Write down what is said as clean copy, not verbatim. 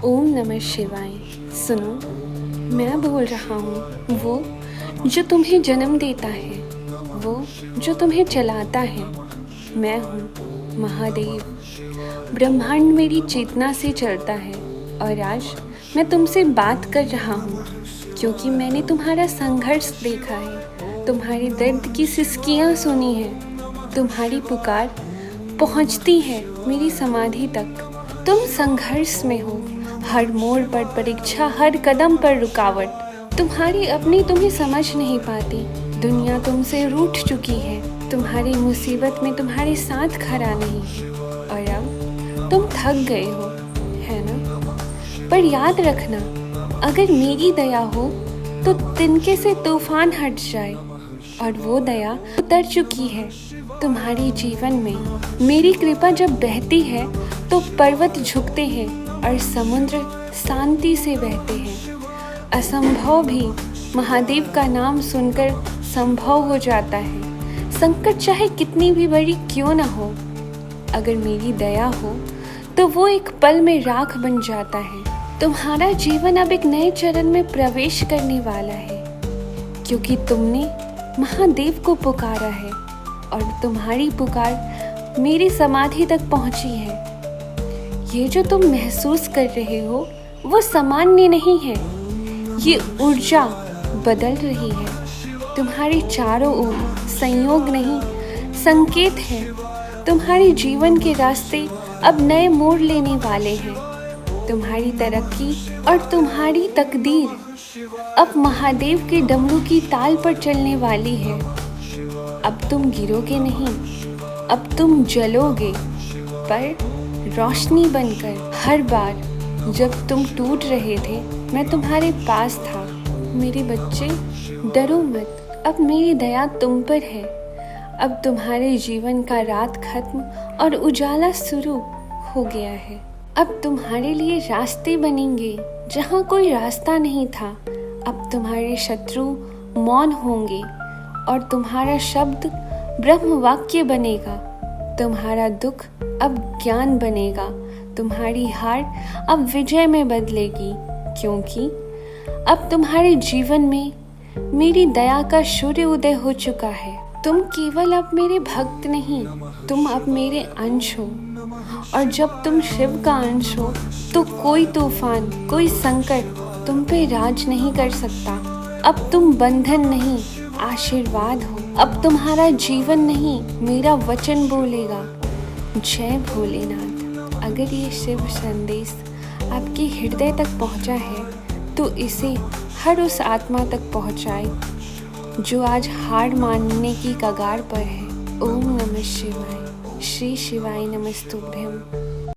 ओम नमः शिवाय। सुनो, मैं बोल रहा हूँ वो जो तुम्हें जन्म देता है, वो जो तुम्हें चलाता है। मैं हूँ महादेव। ब्रह्मांड मेरी चेतना से चलता है और आज मैं तुमसे बात कर रहा हूँ क्योंकि मैंने तुम्हारा संघर्ष देखा है, तुम्हारे दर्द की सिसकियाँ सुनी हैं, तुम्हारी पुकार पहुँचती है मेरी समाधि तक। तुम संघर्ष में हो, हर मोड़ पर परीक्षा, हर कदम पर रुकावट। तुम्हारी अपनी तुम्हें समझ नहीं पाती, दुनिया तुमसे रूठ चुकी है, तुम्हारी मुसीबत में तुम्हारे साथ खड़ा नहीं है और अब तुम थक गए हो, है ना? पर याद रखना, अगर मेरी दया हो तो तिनके से तूफान हट जाए और वो दया उतर चुकी है तुम्हारे जीवन में। मेरी कृपा जब बहती है तो पर्वत झुकते हैं और समुद्र शांति से बहते हैं। असंभव भी महादेव का नाम सुनकर संभव हो जाता है। संकट चाहे कितनी भी बड़ी क्यों ना हो, अगर मेरी दया हो तो वो एक पल में राख बन जाता है। तुम्हारा जीवन अब एक नए चरण में प्रवेश करने वाला है क्योंकि तुमने महादेव को पुकारा है और तुम्हारी पुकार मेरी समाधि तक पहुंची है। ये जो तुम महसूस कर रहे हो वो सामान्य नहीं है, ये ऊर्जा बदल रही है। तुम्हारे चारों ओर संयोग नहीं, संकेत है। तुम्हारे जीवन के रास्ते अब नए मोड़ लेने वाले हैं। तुम्हारी तरक्की और तुम्हारी तकदीर अब महादेव के डमरू की ताल पर चलने वाली है। अब तुम गिरोगे नहीं, अब तुम जलोगे, पर रोशनी बनकर। हर बार जब तुम टूट रहे थे मैं तुम्हारे पास था। मेरे बच्चे, डरो मत, अब मेरी दया तुम पर है। अब तुम्हारे जीवन का रात खत्म और उजाला शुरू हो गया है। अब तुम्हारे लिए रास्ते बनेंगे जहाँ कोई रास्ता नहीं था। अब तुम्हारे शत्रु मौन होंगे और तुम्हारा शब्द ब्रह्म वाक्य बनेगा। तुम्हारा दुख अब ज्ञान बनेगा, तुम्हारी हार अब विजय में बदलेगी क्योंकि अब तुम्हारे जीवन में मेरी दया का सूर्य उदय हो चुका है। तुम केवल अब मेरे भक्त नहीं, तुम अब मेरे अंश हो और जब तुम शिव का अंश हो तो कोई तूफान, कोई संकट तुम पे राज नहीं कर सकता। अब तुम बंधन नहीं, आशीर्वाद हो। अब तुम्हारा जीवन नहीं, मेरा वचन बोलेगा। जय भोलेनाथ। अगर ये शिव संदेश आपके हृदय तक पहुंचा है तो इसे हर उस आत्मा तक पहुंचाए जो आज हार मानने की कगार पर है। ओम नमः शिवाय। श्री शिवाय नमस्तुभ्यम।